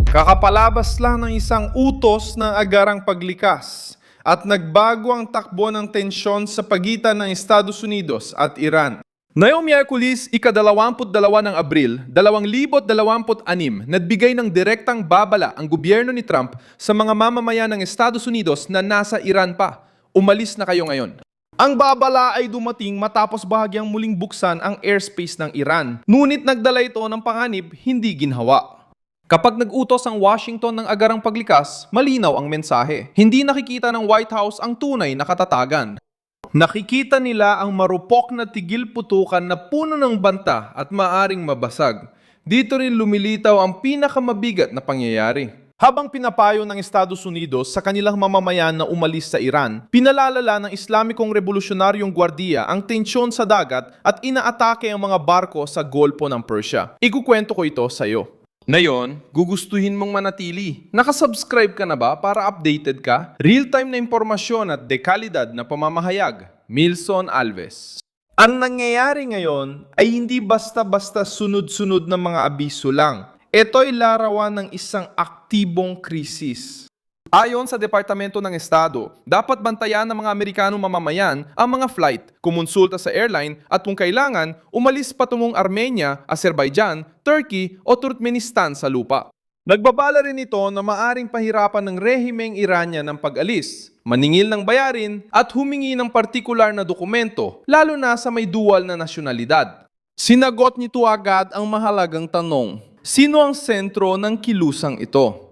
Kakapalabas lang ng isang utos ng agarang paglikas at nagbago ang takbo ng tensyon sa pagitan ng Estados Unidos at Iran. Ngayong Miyerkules, ika-22 ng Abril, 2026, nagbigay ng direktang babala ang gobyerno ni Trump sa mga mamamayan ng Estados Unidos na nasa Iran pa. Umalis na kayo ngayon. Ang babala ay dumating matapos bahagyang muling buksan ang airspace ng Iran. Ngunit nagdala ito ng panganib hindi ginhawa. Kapag nag-utos ang Washington ng agarang paglikas, malinaw ang mensahe. Hindi nakikita ng White House ang tunay na katatagan. Nakikita nila ang marupok na tigil-putukan na puno ng banta at maaring mabasag. Dito rin lumilitaw ang pinakamabigat na pangyayari. Habang pinapayo ng Estados Unidos sa kanilang mamamayan na umalis sa Iran, pinalalala ng Islamikong Revolusyonaryong Gwardiya ang tensyon sa dagat at inaatake ang mga barko sa Golpo ng Persia. Ikukwento ko ito sa iyo. Ngayon, gugustuhin mong manatili. Nakasubscribe ka na ba para updated ka? Real-time na impormasyon at dekalidad na pamamahayag. Milson Alves. Ang nangyayari ngayon ay hindi basta-basta sunod-sunod na mga abiso lang. Ito'y larawan ng isang aktibong krisis. Ayon sa Departamento ng Estado, dapat bantayan ng mga Amerikanong mamamayan ang mga flight, kumonsulta sa airline at kung kailangan, umalis patungong Armenia, Azerbaijan, Turkey o Turkmenistan sa lupa. Nagbabala rin ito na maaring pahirapan ng rehimeng Iranian ng pag-alis, maningil ng bayarin at humingi ng partikular na dokumento, lalo na sa may dual na nasyonalidad. Sinagot nito agad ang mahalagang tanong, sino ang sentro ng kilusang ito?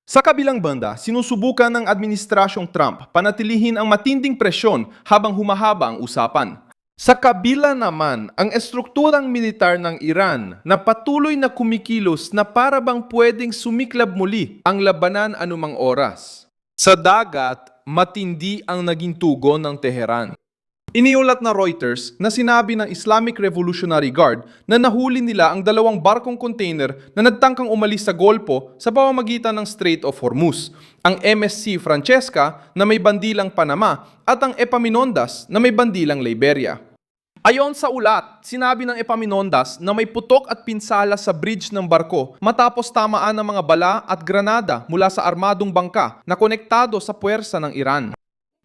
Sa kabilang banda, sinusubukan ng Administrasyong Trump panatilihin ang matinding presyon habang humahaba ang usapan. Sa kabila naman, ang estrukturang militar ng Iran na patuloy na kumikilos na para bang pwedeng sumiklab muli ang labanan anumang oras. Sa dagat, matindi ang naging tugon ng Tehran. Iniulat na Reuters na sinabi ng Islamic Revolutionary Guard na nahuli nila ang 2 barkong container na nagtangkang umalis sa Golpo sa pamamagitan ng Strait of Hormuz, ang MSC Francesca na may bandilang Panama at ang Epaminondas na may bandilang Liberia. Ayon sa ulat, sinabi ng Epaminondas na may putok at pinsala sa bridge ng barko matapos tamaan ng mga bala at granada mula sa armadong bangka na konektado sa puwersa ng Iran.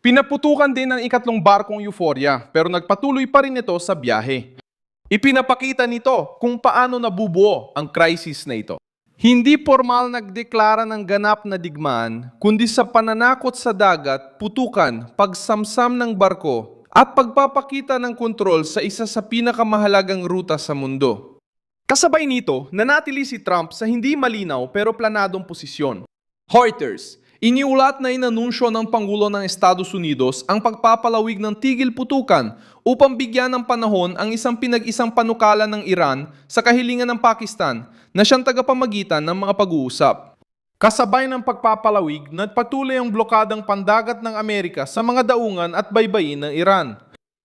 Pinaputukan din ng ikatlong barkong Euphoria pero nagpatuloy pa rin ito sa biyahe. Ipinapakita nito kung paano nabubuo ang crisis na ito. Hindi formal nagdeklara ng ganap na digmaan, kundi sa pananakot sa dagat, putukan, pagsamsam ng barko, at pagpapakita ng kontrol sa isa sa pinakamahalagang ruta sa mundo. Kasabay nito, nanatili si Trump sa hindi malinaw pero planadong posisyon. Reuters, iniulat na inanunsyo ng Pangulo ng Estados Unidos ang pagpapalawig ng tigil-putukan upang bigyan ng panahon ang isang pinag-isang panukala ng Iran sa kahilingan ng Pakistan na siyang tagapamagitan ng mga pag-uusap. Kasabay ng pagpapalawig, nagpatuloy ang blokadang pandagat ng Amerika sa mga daungan at baybayin ng Iran.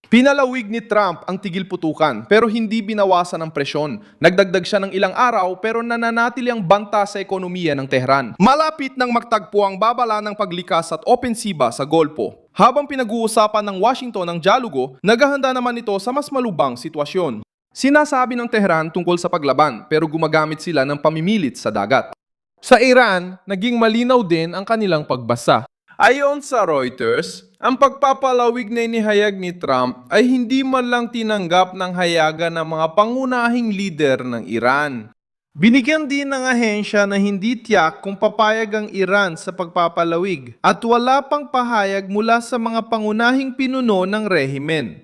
Pinalawig ni Trump ang tigil-putukan pero hindi binawasan ang presyon. Nagdagdag siya ng ilang araw pero nananatili ang banta sa ekonomiya ng Tehran. Malapit nang magtagpo ang babala ng paglikas at opensiba sa Golpo. Habang pinag-uusapan ng Washington ang dialogo, naghahanda naman ito sa mas malubhang sitwasyon. Sinasabi ng Tehran tungkol sa paglaban pero gumagamit sila ng pamimilit sa dagat. Sa Iran, naging malinaw din ang kanilang pagbasa. Ayon sa Reuters, ang pagpapalawig na inihayag ni Trump ay hindi man lang tinanggap ng hayagan ng mga pangunahing lider ng Iran. Binigyan din ng ahensya na hindi tiyak kung papayag ang Iran sa pagpapalawig at wala pang pahayag mula sa mga pangunahing pinuno ng rehimen.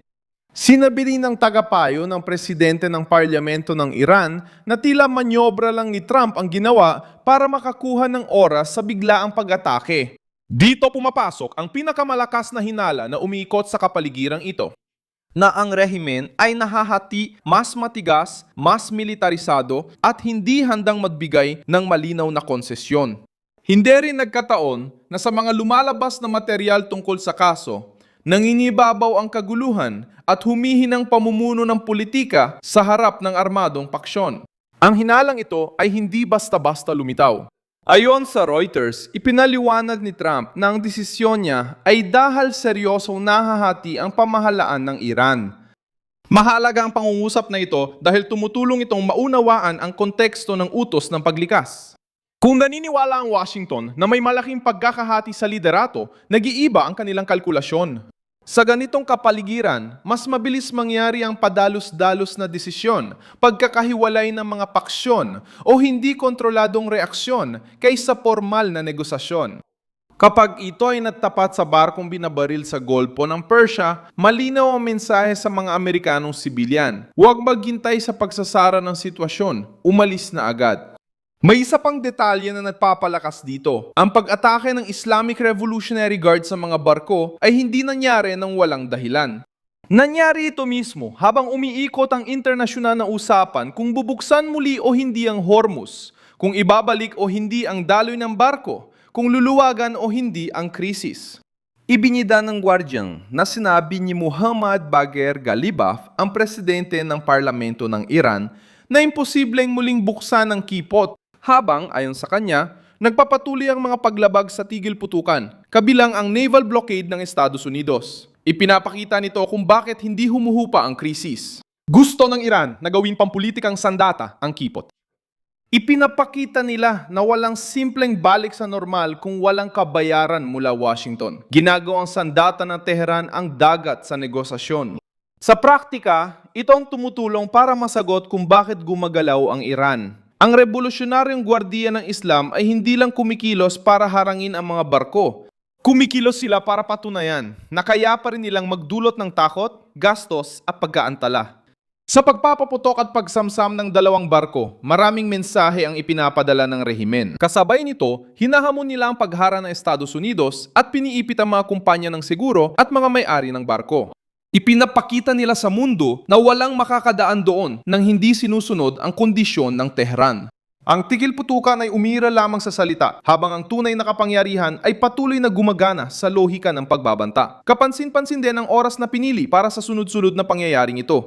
Sinabi rin ng tagapayo ng presidente ng parlamento ng Iran na tila manyobra lang ni Trump ang ginawa para makakuha ng oras sa biglaang pag-atake. Dito pumapasok ang pinakamalakas na hinala na umiikot sa kapaligirang ito, na ang rehimen ay nahahati, mas matigas, mas militarisado at hindi handang magbigay ng malinaw na konsesyon. Hindi rin nagkataon na sa mga lumalabas na material tungkol sa kaso, nanginibabaw ang kaguluhan at humihinang pamumuno ng politika sa harap ng armadong paksyon. Ang hinalang ito ay hindi basta-basta lumitaw. Ayon sa Reuters, ipinaliwanag ni Trump na ang desisyon niya ay dahil seryosong nahahati ang pamahalaan ng Iran. Mahalaga ang pangungusap na ito dahil tumutulong itong maunawaan ang konteksto ng utos ng paglikas. Kung naniniwala ang Washington na may malaking pagkakahati sa liderato, nag-iiba ang kanilang kalkulasyon. Sa ganitong kapaligiran, mas mabilis mangyari ang padalos-dalos na desisyon, pagkakahiwalay ng mga paksyon o hindi kontroladong reaksyon kaysa formal na negosasyon. Kapag ito ay natapat sa barkong binabaril sa Golpo ng Persia, malinaw ang mensahe sa mga Amerikanong sibilyan. Huwag maghintay sa pagsasara ng sitwasyon, umalis na agad. May isa pang detalye na nagpapalakas dito. Ang pag-atake ng Islamic Revolutionary Guard sa mga barko ay hindi nangyari ng walang dahilan. Nangyari ito mismo habang umiikot ang internasyonal na usapan kung bubuksan muli o hindi ang Hormuz, kung ibabalik o hindi ang daloy ng barko, kung luluwagan o hindi ang krisis. Ibinida ng Guardian na sinabi ni Muhammad Bagher Ghalibaf, ang presidente ng parlamento ng Iran, na imposibleng muling buksan ang kipot habang, ayon sa kanya, nagpapatuloy ang mga paglabag sa tigil putukan, kabilang ang naval blockade ng Estados Unidos. Ipinapakita nito kung bakit hindi humuhupa ang krisis. Gusto ng Iran na gawing pampulitikang sandata ang kipot. Ipinapakita nila na walang simpleng balik sa normal kung walang kabayaran mula Washington. Ginagawang sandata ng Tehran ang dagat sa negosasyon. Sa praktika, ito ang tumutulong para masagot kung bakit gumagalaw ang Iran. Ang revolusyonaryong gwardiya ng Islam ay hindi lang kumikilos para harangin ang mga barko. Kumikilos sila para patunayan na kaya pa rin nilang magdulot ng takot, gastos at pagkaantala. Sa pagpapaputok at pagsamsam ng dalawang barko, maraming mensahe ang ipinapadala ng rehimen. Kasabay nito, hinahamon nila ang paghara ng Estados Unidos at piniipit ang mga kumpanya ng seguro at mga may-ari ng barko. Ipinapakita nila sa mundo na walang makakadaan doon nang hindi sinusunod ang kondisyon ng Tehran. Ang tigil putukan ay umira lamang sa salita, habang ang tunay na kapangyarihan ay patuloy na gumagana sa lohika ng pagbabanta. Kapansin-pansin din ang oras na pinili para sa sunod-sunod na pangyayaring ito.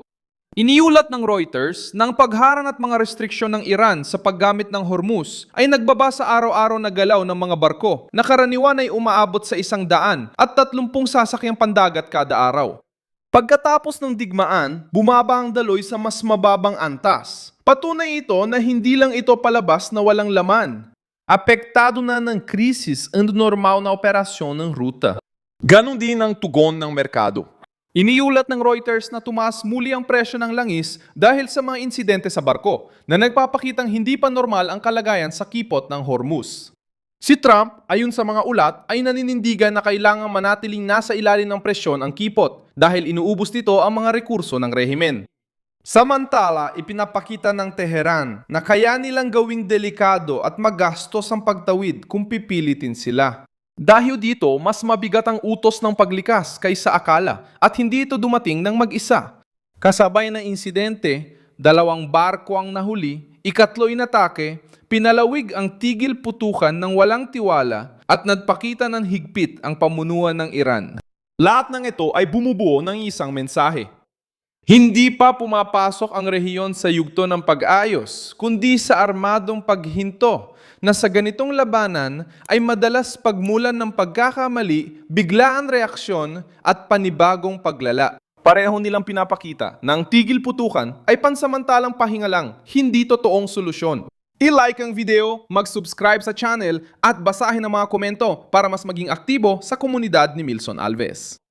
Iniulat ng Reuters na ang pagharang at mga restriksyon ng Iran sa paggamit ng Hormuz ay nagbaba sa araw-araw na galaw ng mga barko na karaniwan ay umaabot sa 100 at 30 sasakyang pandagat kada araw. Pagkatapos ng digmaan, bumaba ang daloy sa mas mababang antas. Patunay ito na hindi lang ito palabas na walang laman. Apektado na ng krisis ang normal na operasyon ng ruta. Ganon din ang tugon ng merkado. Iniulat ng Reuters na tumaas muli ang presyo ng langis dahil sa mga insidente sa barko na nagpapakitang hindi pa normal ang kalagayan sa kipot ng Hormuz. Si Trump, ayon sa mga ulat, ay naninindigan na kailangang manatiling nasa ilalim ng presyon ang kipot dahil inuubos nito ang mga rekurso ng rehimen. Samantala, ipinapakita ng Tehran na kaya nilang gawing delikado at magastos ang pagtawid kung pipilitin sila. Dahil dito, mas mabigat ang utos ng paglikas kaysa akala at hindi ito dumating ng mag-isa. Kasabay ng insidente, 2 barko ang nahuli, 3 inatake, pinalawig ang tigil putukan ng walang tiwala at nagpakita ng higpit ang pamunuan ng Iran. Lahat ng ito ay bumubuo ng isang mensahe. Hindi pa pumapasok ang rehiyon sa yugto ng pag-ayos, kundi sa armadong paghinto na sa ganitong labanan ay madalas pagmulan ng pagkakamali, biglaan reaksyon at panibagong paglala. Pareho nilang pinapakita na ang tigil putukan ay pansamantalang pahinga lang, hindi totoong solusyon. I-like ang video, mag-subscribe sa channel at basahin ang mga komento para mas maging aktibo sa komunidad ni Milson Alves.